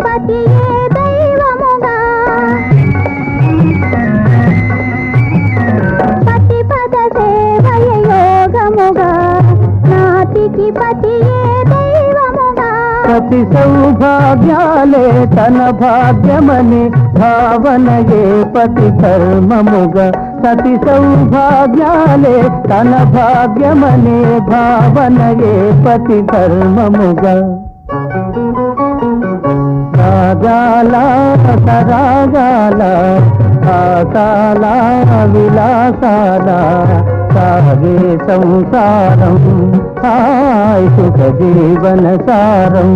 పతియే దైవముగా పతి పద సేవయ యోగముగా నాతికి పతియే దైవముగా సతి సౌభాగ్యాలే తన భాగ్యమని భావనయే పతి ధర్మముగా సతి సౌభాగ్యాలే తన భాగ్యమనే భావనయే పతి ధర్మముగా రాగాల సరాగాల ఆసాల విలాసాల సాగే సంసారం హాయ్ సుఖ జీవన సారం